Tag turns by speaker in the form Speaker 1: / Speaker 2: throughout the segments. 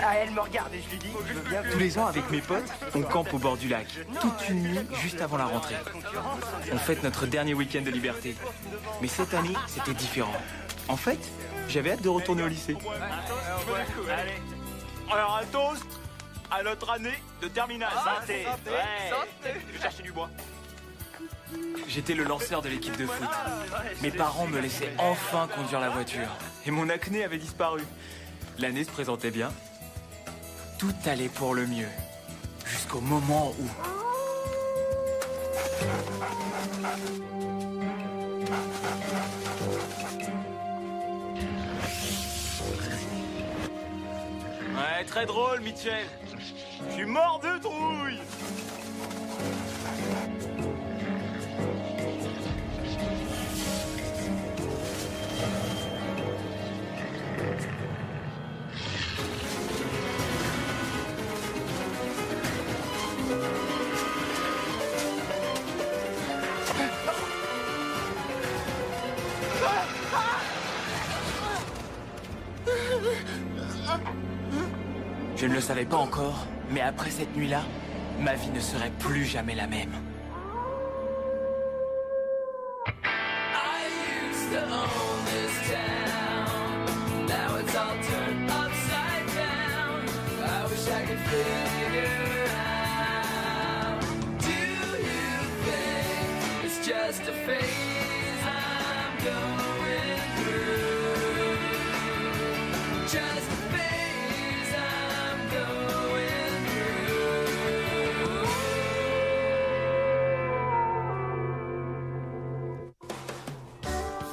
Speaker 1: Ah, elle me regarde et je lui dis, je veux bien.
Speaker 2: Tous les ans, avec mes potes, on campe au bord du lac, toute une nuit juste avant la rentrée. On fête notre dernier week-end de liberté. Mais cette année, c'était différent. En fait, j'avais hâte de retourner au lycée.
Speaker 3: Allez. Alors un toast à notre année de terminale. Santé.
Speaker 1: Santé.
Speaker 3: Je vais chercher du bois.
Speaker 2: J'étais le lanceur de l'équipe de foot. Mes parents me laissaient enfin conduire la voiture. Et mon acné avait disparu. L'année se présentait bien. Tout allait pour le mieux. Jusqu'au moment où...
Speaker 3: Ouais, très drôle, Mitchell. Je suis mort de trouille.
Speaker 2: Je ne le savais pas encore, mais après cette nuit-là, ma vie ne serait plus jamais la même.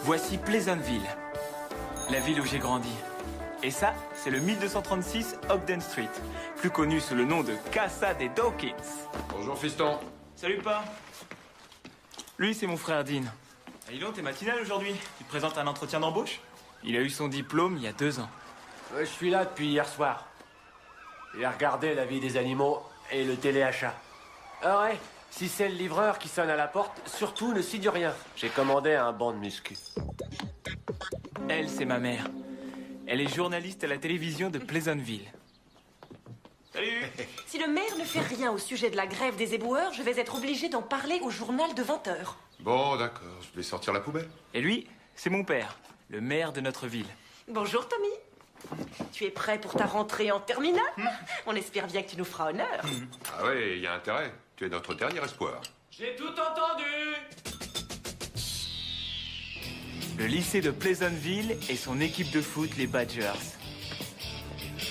Speaker 2: Voici Pleasantville, la ville où j'ai grandi. Et ça, c'est le 1236 Ogden Street, plus connu sous le nom de Casa des Dawkins.
Speaker 4: Bonjour, fiston.
Speaker 2: Salut, pas. Lui, c'est mon frère Dean. Ah, dis donc, t'es matinal aujourd'hui. Tu te présentes à un entretien d'embauche? Il a eu son diplôme il y a 2 ans.
Speaker 5: Je suis là depuis hier soir. J'ai regardé la vie des animaux et le téléachat. Ah ouais, si c'est le livreur qui sonne à la porte, surtout ne s'y dit rien. J'ai commandé un banc de muscu.
Speaker 2: Elle, c'est ma mère. Elle est journaliste à la télévision de Pleasantville. Salut.
Speaker 6: Si le maire ne fait rien au sujet de la grève des éboueurs, je vais être obligée d'en parler au journal de 20h.
Speaker 4: Bon, d'accord, je vais sortir la poubelle.
Speaker 2: Et lui, c'est mon père, le maire de notre ville.
Speaker 6: Bonjour Tommy. Tu es prêt pour ta rentrée en terminale? On espère bien que tu nous feras honneur.
Speaker 4: Ah ouais, il y a intérêt. Tu es notre dernier espoir.
Speaker 5: J'ai tout entendu.
Speaker 2: Le lycée de Pleasantville et son équipe de foot, les Badgers.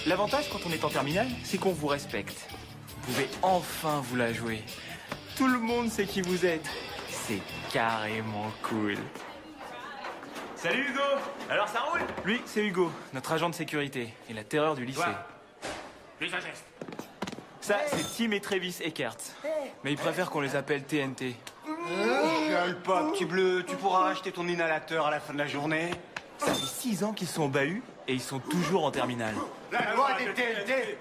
Speaker 2: L'avantage quand on est en terminale, c'est qu'on vous respecte. Vous pouvez enfin vous la jouer. Tout le monde sait qui vous êtes. C'est carrément cool. Salut Hugo. Alors ça roule? Lui, c'est Hugo, notre agent de sécurité et la terreur du lycée.
Speaker 3: Plus un geste.
Speaker 2: Ça, c'est Tim et Travis Eckert. Mais ils préfèrent qu'on les appelle TNT.
Speaker 1: Gueule pas, petit bleu, tu pourras racheter ton inhalateur à la fin de la journée.
Speaker 2: Ça fait 6 ans qu'ils sont au bahut et ils sont toujours en terminale.
Speaker 1: La loi des TNT.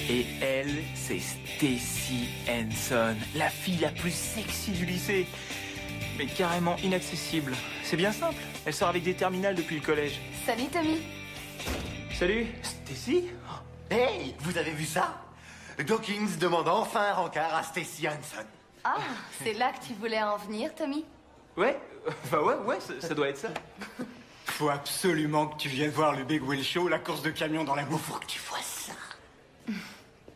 Speaker 2: Et elle, c'est Stacy Hanson, la fille la plus sexy du lycée. Mais carrément inaccessible. C'est bien simple, elle sort avec des terminales depuis le collège.
Speaker 7: Salut Tommy.
Speaker 2: Salut, Stacy?
Speaker 8: Hey, vous avez vu ça? Dawkins demande enfin un rencard à Stacy Hanson.
Speaker 7: Ah, c'est là que tu voulais en venir, Tommy?
Speaker 2: Ouais, ouais, ça doit être ça.
Speaker 1: Faut absolument que tu viennes voir le Big Wheel Show, la course de camion dans la boue.
Speaker 8: Faut que tu vois ça.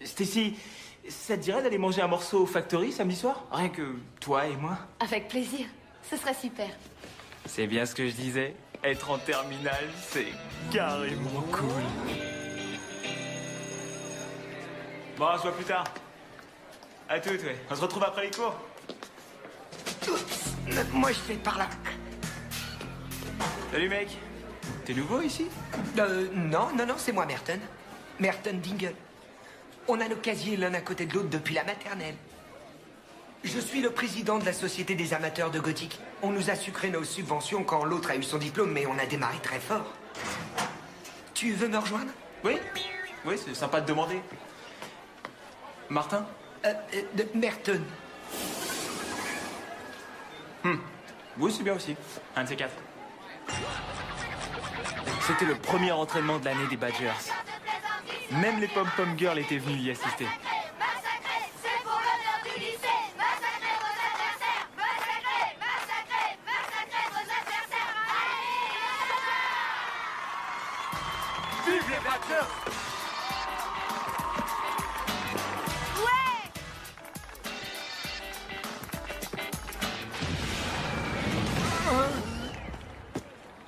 Speaker 2: Stacy, ça te dirait d'aller manger un morceau au Factory samedi soir? Rien que toi et moi.
Speaker 7: Avec plaisir. Ce serait super.
Speaker 2: C'est bien ce que je disais. Être en terminale, c'est carrément cool. Bon, on se voit plus tard. À toutes, ouais. On se retrouve après les cours.
Speaker 8: Oups, moi je fais par là.
Speaker 2: Salut mec. T'es nouveau ici?
Speaker 9: Non, c'est moi, Merton. Merton Dingle. On a nos casiers l'un à côté de l'autre depuis la maternelle. Je suis le président de la Société des amateurs de gothique. On nous a sucré nos subventions quand l'autre a eu son diplôme, mais on a démarré très fort. Tu veux me rejoindre?
Speaker 2: Oui, c'est sympa de demander. Martin,
Speaker 9: de Merton.
Speaker 2: Oui, c'est bien aussi. Un de ces quatre. C'était le premier entraînement de l'année des Badgers. Même les pom-pom girls étaient venues y assister.
Speaker 7: C'est pour l'honneur du lycée. Massacrez vos adversaires. Massacrez, massacrez, massacrez vos adversaires. Allez!
Speaker 5: Vive les Badgers!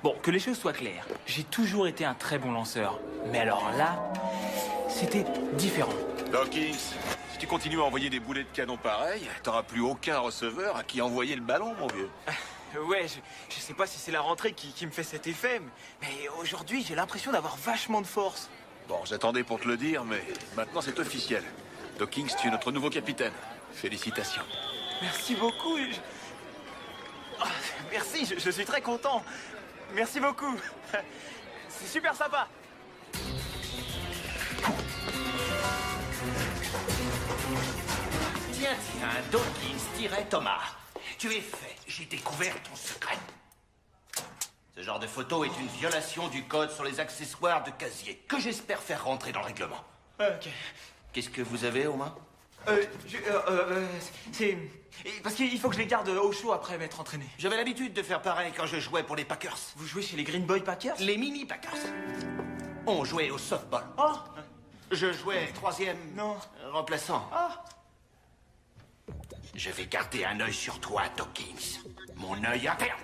Speaker 2: Bon, que les choses soient claires, j'ai toujours été un très bon lanceur. Mais alors là, c'était différent.
Speaker 3: Dawkins, si tu continues à envoyer des boulets de canon pareils, t'auras plus aucun receveur à qui envoyer le ballon, mon vieux.
Speaker 2: Ouais, je sais pas si c'est la rentrée qui me fait cet effet, mais aujourd'hui, j'ai l'impression d'avoir vachement de force.
Speaker 3: Bon, j'attendais pour te le dire, mais maintenant c'est officiel. Dawkins, tu es notre nouveau capitaine. Félicitations.
Speaker 2: Merci beaucoup. Merci, je suis très content. Merci beaucoup. C'est super sympa.
Speaker 8: Tiens, Dawkins-Thomas. Tu es fait. J'ai découvert ton secret. Ce genre de photo est une violation du code sur les accessoires de casier, que j'espère faire rentrer dans le règlement.
Speaker 2: Ok.
Speaker 8: Qu'est-ce que vous avez aux mains?
Speaker 2: C'est... Parce qu'il faut que je les garde au chaud après m'être entraîné.
Speaker 8: J'avais l'habitude de faire pareil quand je jouais pour les Packers.
Speaker 2: Vous jouez chez les Green Boy Packers?
Speaker 8: Les mini Packers. On jouait au softball.
Speaker 2: Oh.
Speaker 8: Je jouais troisième
Speaker 2: Non.
Speaker 8: remplaçant.
Speaker 2: Ah.
Speaker 8: Je vais garder un œil sur toi, Dawkins. Mon œil interne.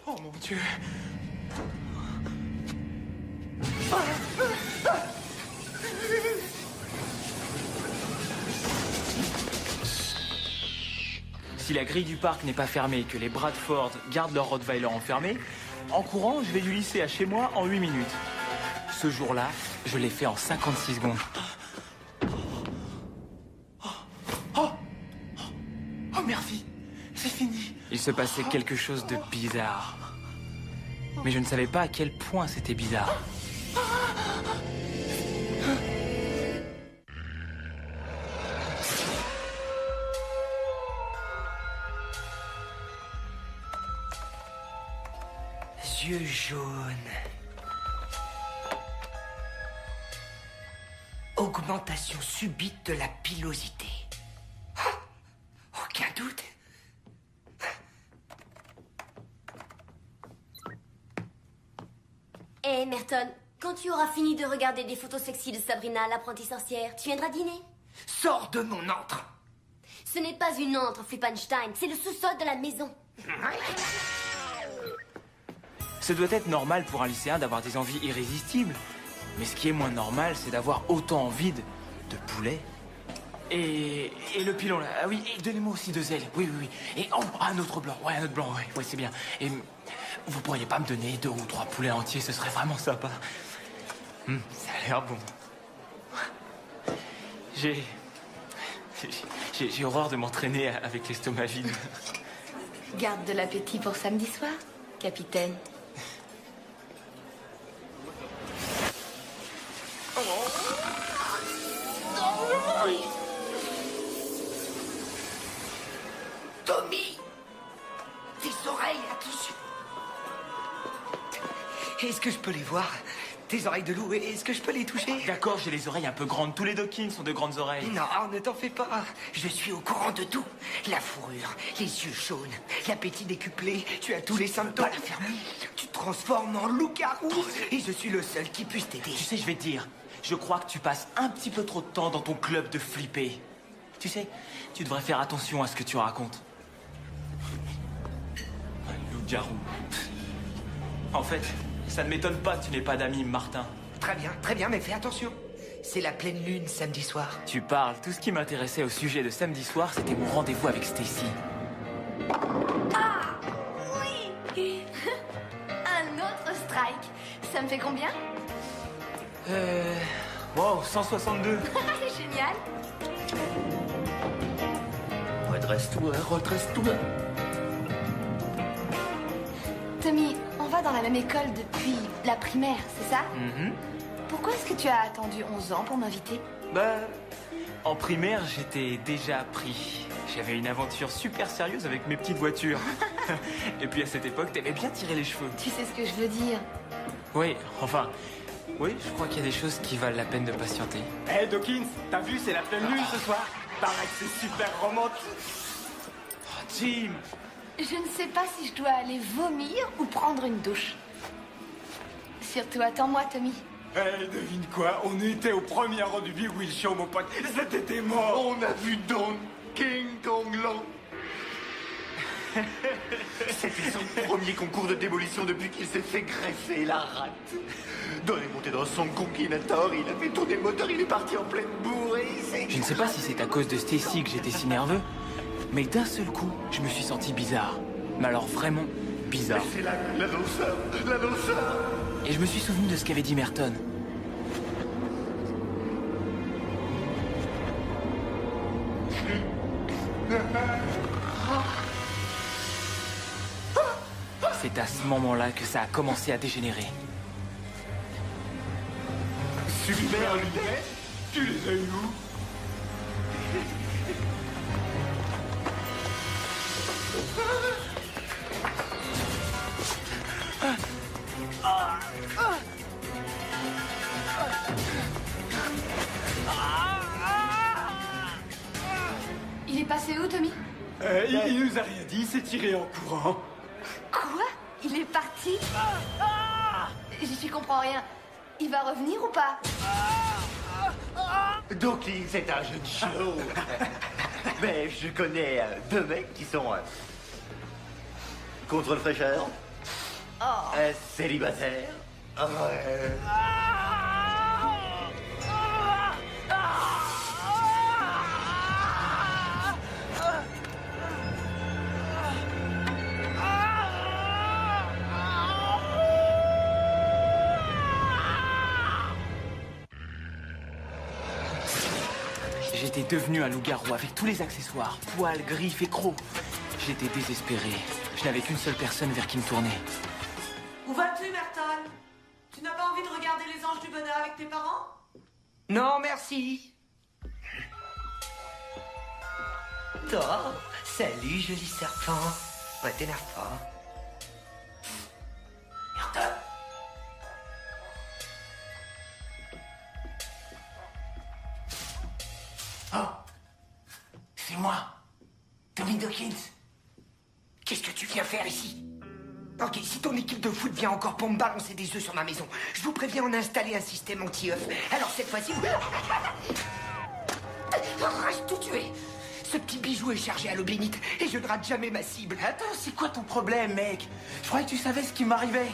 Speaker 2: Oh mon Dieu. Si la grille du parc n'est pas fermée et que les Bradford gardent leur Rottweiler enfermé, en courant, je vais du lycée à chez moi en 8 minutes. Ce jour-là, je l'ai fait en 56 secondes. Oh, merci. C'est fini. Il se passait quelque chose de bizarre. Mais je ne savais pas à quel point c'était bizarre.
Speaker 9: Yeux jaunes. Augmentation subite de la pilosité. Ah, aucun doute.
Speaker 10: Hé, Merton, quand tu auras fini de regarder des photos sexy de Sabrina, l'apprentie sorcière, tu viendras dîner?
Speaker 9: Sors de mon antre.
Speaker 10: Ce n'est pas une antre, Flippenstein, c'est le sous-sol de la maison.
Speaker 2: Ce doit être normal pour un lycéen d'avoir des envies irrésistibles. Mais ce qui est moins normal, c'est d'avoir autant envie de poulet. Et le pilon, là. Ah oui, et donnez-moi aussi 2 ailes. Oui, oui, oui. Et oh, un autre blanc. Ouais, un autre blanc, ouais, ouais, c'est bien. Et vous pourriez pas me donner 2 ou 3 poulets entiers, ce serait vraiment sympa. Ça a l'air bon. J'ai horreur de m'entraîner avec l'estomac vide.
Speaker 7: Garde de l'appétit pour samedi soir, capitaine.
Speaker 9: Tommy! Tes oreilles, attention! Est-ce que je peux les voir? Tes oreilles de loup, est-ce que je peux les toucher?
Speaker 2: D'accord, j'ai les oreilles un peu grandes. Tous les Dawkins ont de grandes oreilles.
Speaker 9: Non, ne t'en fais pas. Je suis au courant de tout. La fourrure, les yeux jaunes, l'appétit décuplé. Tu as tous les symptômes. Tu te transformes en loup-garou. Et je suis le seul qui puisse t'aider.
Speaker 2: Tu sais, je vais te dire, je crois que tu passes un petit peu trop de temps dans ton club de flipper. Tu sais, tu devrais faire attention à ce que tu racontes. Un loup-garou. En fait, ça ne m'étonne pas que tu n'aies pas d'amis, Martin.
Speaker 9: Très bien, mais fais attention. C'est la pleine lune samedi soir.
Speaker 2: Tu parles. Tout ce qui m'intéressait au sujet de samedi soir, c'était mon rendez-vous avec Stacy.
Speaker 7: Ah oui. Un autre strike. Ça me fait combien?
Speaker 2: Wow, 162.
Speaker 7: C'est génial.
Speaker 8: Redresse-toi, redresse-toi.
Speaker 7: Tommy, on va dans la même école depuis la primaire, c'est ça?
Speaker 11: pourquoi est-ce que tu as attendu 11 ans pour m'inviter?
Speaker 2: Bah, en primaire, j'étais déjà pris. J'avais une aventure super sérieuse avec mes petites voitures. Et puis à cette époque, t'aimais bien tirer les cheveux.
Speaker 11: Tu sais ce que je veux dire.
Speaker 2: Oui, enfin, oui, je crois qu'il y a des choses qui valent la peine de patienter.
Speaker 1: Hé Dawkins, t'as vu, c'est la pleine lune ce soir. Paraît que c'est super romantique.
Speaker 2: Oh, Jim!
Speaker 11: Je ne sais pas si je dois aller vomir ou prendre une douche. Surtout, attends-moi, Tommy.
Speaker 1: Eh, devine quoi? On était au premier rang du Big Wheel Show, mon pote. C'était mort.
Speaker 8: On a vu Don King Kong Long. C'était son premier concours de démolition depuis qu'il s'est fait greffer la rate. Don est monté dans son Conquinator, il a fait tourner le moteur, il est parti en pleine bourre et il s'est...
Speaker 2: Je ne sais pas si c'est à cause de Stacy que j'étais si nerveux, mais d'un seul coup, je me suis senti bizarre. Mais alors vraiment bizarre.
Speaker 8: C'est l'annonceur.
Speaker 2: Et je me suis souvenu de ce qu'avait dit Merton. C'est à ce moment-là que ça a commencé à dégénérer.
Speaker 1: Super lunettes? Tu les as eu où?
Speaker 11: Il est passé où, Tommy?
Speaker 1: Il nous a rien dit, il s'est tiré en courant.
Speaker 11: Quoi? Il est parti? J'y comprends rien. Il va revenir ou pas?
Speaker 8: Dawkins, c'est un jeu de show. Mais je connais deux mecs qui sont contre le fraîcheur, célibataires.
Speaker 2: J'étais devenu un loup-garou avec tous les accessoires, poils, griffes et crocs. J'étais désespéré. Je n'avais qu'une seule personne vers qui me tourner.
Speaker 6: Où vas-tu, Merton? Tu n'as pas envie de regarder les anges du bonheur avec tes parents?
Speaker 9: Non, merci. Toi, salut, joli serpent. Ouais, t'énerve pas.
Speaker 8: Merton. Oh, c'est moi, Tommy Dawkins.
Speaker 9: Qu'est-ce que tu viens faire ici? Ok, si ton équipe de foot vient encore pour me balancer des œufs sur ma maison, je vous préviens, on a installé un système anti-œufs. Alors cette fois-ci, vous... Reste tout tuer. Ce petit bijou est chargé à l'eau bénite et je ne rate jamais ma cible.
Speaker 2: Attends, c'est quoi ton problème, mec? Je croyais que tu savais ce qui m'arrivait.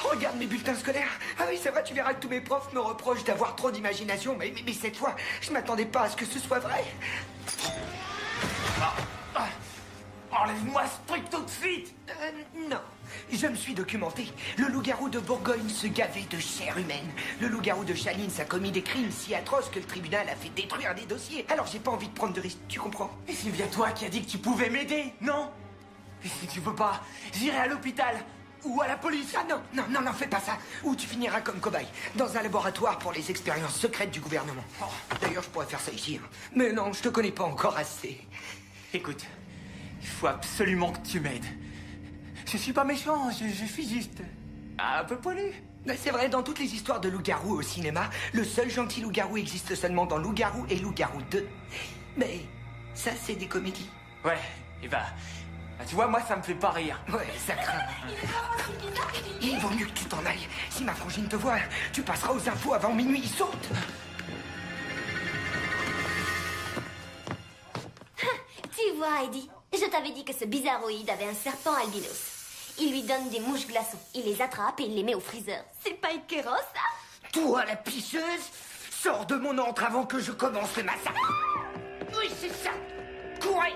Speaker 9: Regarde mes bulletins scolaires. Ah oui, c'est vrai, tu verras que tous mes profs me reprochent d'avoir trop d'imagination. Mais cette fois, je m'attendais pas à ce que ce soit vrai.
Speaker 8: Enlève-moi ce truc tout de suite.
Speaker 9: Non. Je me suis documenté. Le loup-garou de Bourgogne se gavait de chair humaine. Le loup-garou de Chalins a commis des crimes si atroces que le tribunal a fait détruire des dossiers. Alors j'ai pas envie de prendre de risques, tu comprends?
Speaker 2: Et c'est bien toi qui as dit que tu pouvais m'aider, non? Et si tu veux pas, j'irai à l'hôpital ou à la police.
Speaker 9: Ah non, fais pas ça. Ou tu finiras comme cobaye, dans un laboratoire pour les expériences secrètes du gouvernement. Oh, d'ailleurs, je pourrais faire ça ici. Hein. Mais non, je te connais pas encore assez.
Speaker 2: Écoute, il faut absolument que tu m'aides. Je suis pas méchant, je suis juste un peu poilu.
Speaker 9: C'est vrai, dans toutes les histoires de loup-garou au cinéma, le seul gentil loup-garou existe seulement dans Loup-garou et Loup-garou 2. Mais ça, c'est des comédies.
Speaker 2: Ouais, et bah, tu vois, moi, ça me fait pas rire.
Speaker 9: Ouais, ça craint. Il vaut mieux que tu t'en ailles. Si ma frangine te voit, tu passeras aux infos avant minuit. Saute!
Speaker 10: Tu vois, Heidi, je t'avais dit que ce bizarroïde avait un serpent albinos. Il lui donne des mouches glaçons. Il les attrape et il les met au freezer. C'est pas écœurant, ça?
Speaker 9: Toi, la pisseuse, sors de mon antre avant que je commence le massacre. Oui, c'est ça. Courez.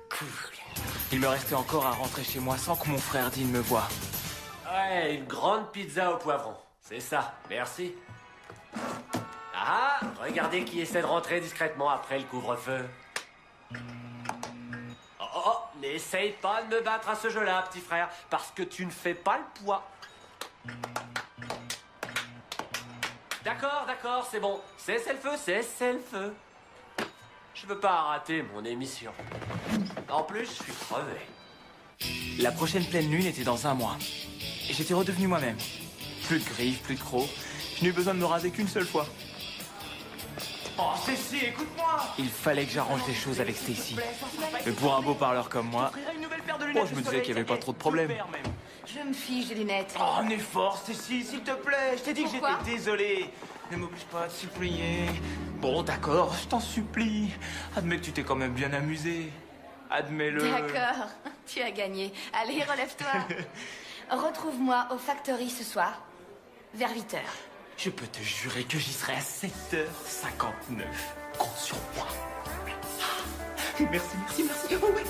Speaker 9: Cool.
Speaker 2: Il me restait encore à rentrer chez moi sans que mon frère Dean me voie.
Speaker 5: Ouais, une grande pizza au poivron. C'est ça, merci. Ah, regardez qui essaie de rentrer discrètement après le couvre-feu. Oh, n'essaye pas de me battre à ce jeu-là, petit frère, parce que tu ne fais pas le poids. D'accord, c'est bon. Cessez le feu. Je veux pas rater mon émission. En plus, je suis crevé.
Speaker 2: La prochaine pleine lune était dans 1 mois. Et j'étais redevenu moi-même. Plus de griffes, plus de crocs. Je n'ai eu besoin de me raser qu'une seule fois.
Speaker 5: Oh, Cécile, écoute-moi.
Speaker 2: Il fallait que j'arrange les choses avec Stacy. Mais pour un beau parleur comme moi, je me disais qu'il n'y avait pas trop de problèmes.
Speaker 11: Je me fiche des lunettes.
Speaker 2: Oh, un effort, Stacy, s'il te plaît. Je t'ai dit
Speaker 11: Pourquoi?
Speaker 2: que j'étais désolé. Ne m'oblige pas à te supplier. Bon, d'accord, je t'en supplie. Admets que tu t'es quand même bien amusé. Admets-le.
Speaker 11: D'accord, tu as gagné. Allez, relève-toi. Retrouve-moi au Factory ce soir, vers 8h.
Speaker 2: Je peux te jurer que j'y serai à 7h59. Compte sur moi. Merci. Oh, ouais.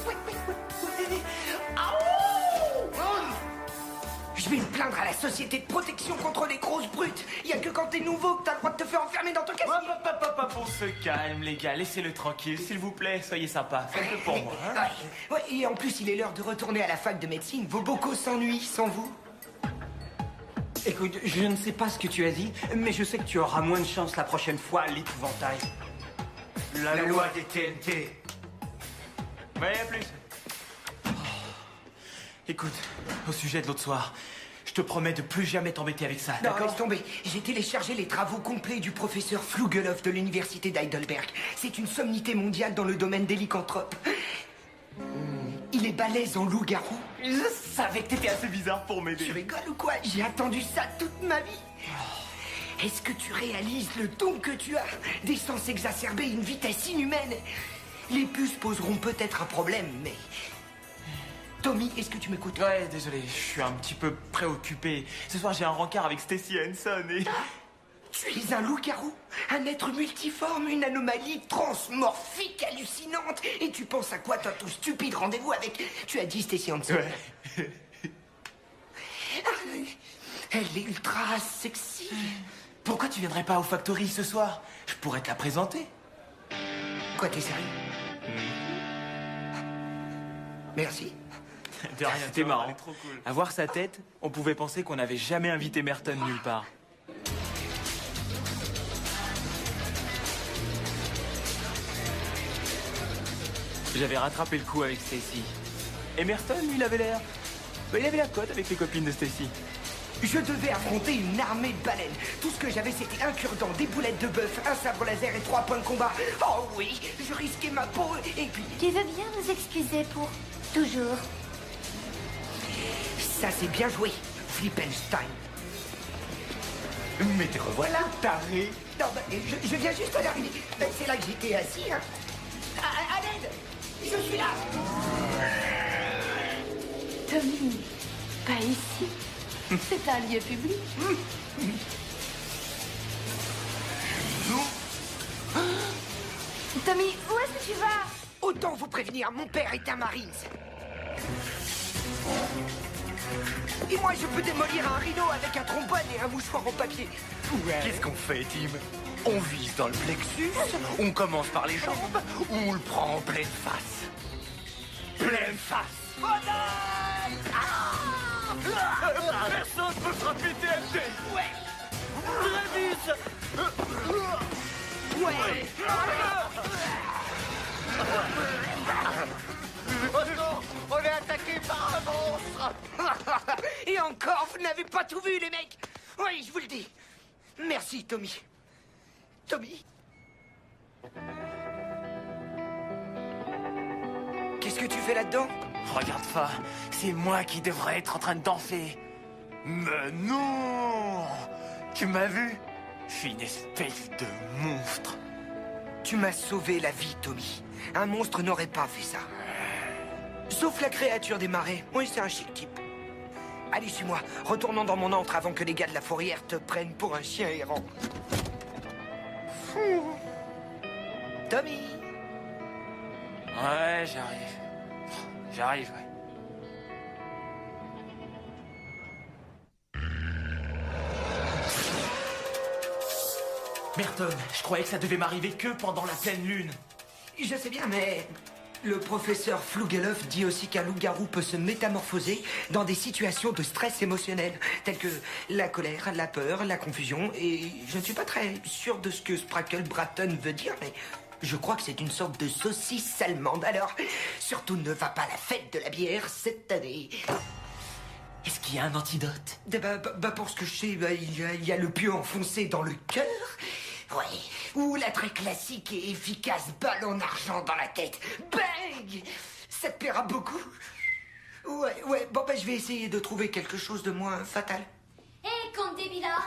Speaker 9: Je vais me plaindre à la société de protection contre les grosses brutes. Y a que quand t'es nouveau que t'as le droit de te faire enfermer dans ton casier.
Speaker 2: Hop, on se calme, les gars. Laissez-le tranquille, s'il vous plaît. Soyez sympa. Faites-le pour moi. Hein.
Speaker 9: Ouais, et en plus, il est l'heure de retourner à la fac de médecine. Vos bocaux s'ennuient sans vous.
Speaker 1: Écoute, je ne sais pas ce que tu as dit, mais je sais que tu auras moins de chance la prochaine fois à l'épouvantail. La loi des TNT.
Speaker 2: Ouais, à plus. Oh. Écoute, au sujet de l'autre soir, je te promets de plus jamais t'embêter avec ça,
Speaker 9: Non,
Speaker 2: d'accord?
Speaker 9: laisse tomber. J'ai téléchargé les travaux complets du professeur Flugelhoff de l'université d'Heidelberg. C'est une sommité mondiale dans le domaine des lycanthropes. Il est balèze en loup-garou.
Speaker 2: Je savais que t'étais assez bizarre pour m'aider.
Speaker 9: Tu rigoles ou quoi? J'ai attendu ça toute ma vie. Est-ce que tu réalises le don que tu as d'essence exacerbée à une vitesse inhumaine? Les puces poseront peut-être un problème, mais... Tommy, est-ce que tu m'écoutes?
Speaker 2: Ouais, désolé, je suis un petit peu préoccupé. Ce soir, j'ai un rencard avec Stacy Hanson et...
Speaker 9: Tu es un loup-garou, un être multiforme, une anomalie transmorphique hallucinante. Et tu penses à quoi, toi, ton stupide rendez-vous avec... Tu as dit Stacy Hanson.
Speaker 2: Ouais.
Speaker 9: Elle est ultra sexy.
Speaker 2: Pourquoi tu viendrais pas au Factory ce soir? Je pourrais te la présenter.
Speaker 9: Quoi, t'es sérieux? Merci.
Speaker 2: De rien, c'était marrant. Trop cool. À voir sa tête, on pouvait penser qu'on n'avait jamais invité Merton nulle part. J'avais rattrapé le coup avec Stacy. Et Merton, lui, il avait l'air... il avait la cote avec les copines de Stacy.
Speaker 9: Je devais affronter une armée de baleines. Tout ce que j'avais, c'était un cure-dent, des boulettes de bœuf, un sabre laser et 3 points de combat. Oh oui, je risquais ma peau et puis...
Speaker 10: Tu veux bien nous excuser pour toujours?
Speaker 9: Ça, c'est bien joué, Flippenstein. Mais te revoilà, taré. Non, bah, je viens juste d'arriver. C'est là que j'étais assis, hein. À l'aide! Je suis là!
Speaker 11: Tommy, pas ici. C'est un lieu public. Tommy, où est-ce que tu vas?
Speaker 9: Autant vous prévenir, mon père est un Marines. Et moi, je peux démolir un rhino avec un trombone et un mouchoir en papier. Ouais.
Speaker 8: Qu'est-ce qu'on fait, Tim? On vise dans le plexus, on commence par les jambes, ou on le prend en pleine face? Pleine face!
Speaker 3: Personne peut frapper TNT.
Speaker 9: Ouais. Ouais.
Speaker 8: Oh non, on est attaqué par un monstre!
Speaker 9: Et encore, vous n'avez pas tout vu, les mecs. Oui, je vous le dis. Merci, Tommy. Tommy? Qu'est-ce que tu fais là-dedans?
Speaker 2: Regarde ça, c'est moi qui devrais être en train de danser. Mais non! Tu m'as vu? Je suis une espèce de monstre.
Speaker 9: Tu m'as sauvé la vie, Tommy. Un monstre n'aurait pas fait ça. Sauf la créature des marais. Oui, c'est un chic type. Allez, suis-moi. Retournons dans mon antre avant que les gars de la fourrière te prennent pour un chien errant. Tommy!
Speaker 2: Ouais, j'arrive. J'arrive, ouais. Merton, je croyais que ça devait m'arriver que pendant la pleine lune.
Speaker 9: Je sais bien, mais... Le professeur Flugelhoff dit aussi qu'un loup-garou peut se métamorphoser dans des situations de stress émotionnel, telles que la colère, la peur, la confusion, et je ne suis pas très sûr de ce que Sprackle Bratton veut dire, mais je crois que c'est une sorte de saucisse allemande. Alors, surtout ne va pas à la fête de la bière cette année.
Speaker 2: Est-ce qu'il y a un antidote?
Speaker 9: Pour ce que je sais, il y a le pieu enfoncé dans le cœur. Ouais. Ou la très classique et efficace balle en argent dans la tête. Bang! Ça te plaira beaucoup. Ouais. Bon, je vais essayer de trouver quelque chose de moins fatal.
Speaker 10: Hé, Comte Débila,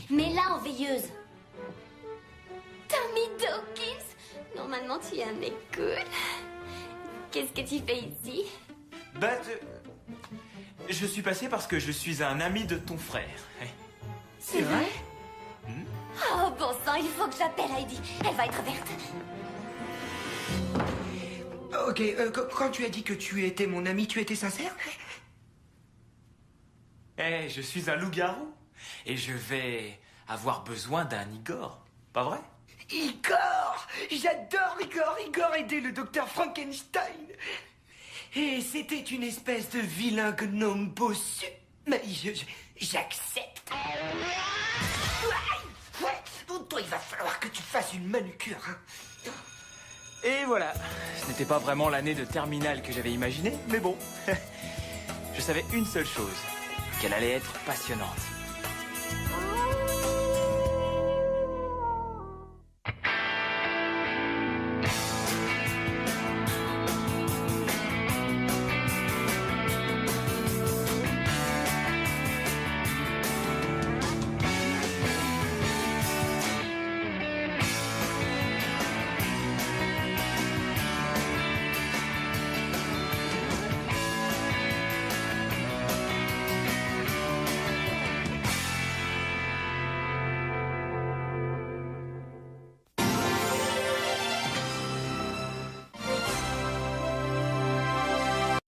Speaker 10: mets-la en veilleuse. Tommy Dawkins, normalement tu es un mec cool. Qu'est-ce que tu fais ici?
Speaker 2: Je suis passé parce que je suis un ami de ton frère.
Speaker 10: C'est vrai? Oh, bon sang, il faut que j'appelle Heidi. Elle va être verte.
Speaker 9: Ok, quand tu as dit que tu étais mon ami, tu étais sincère?
Speaker 2: Je suis un loup-garou. Et je vais avoir besoin d'un Igor. Pas vrai?
Speaker 9: Igor! J'adore Igor! Igor aidait le docteur Frankenstein! Et c'était une espèce de vilain gnome bossu. Mais j'accepte. Ouais, toi, il va falloir que tu fasses une manucure. Hein.
Speaker 2: Et voilà. Ce n'était pas vraiment l'année de terminale que j'avais imaginée, mais bon. Je savais une seule chose, qu'elle allait être passionnante.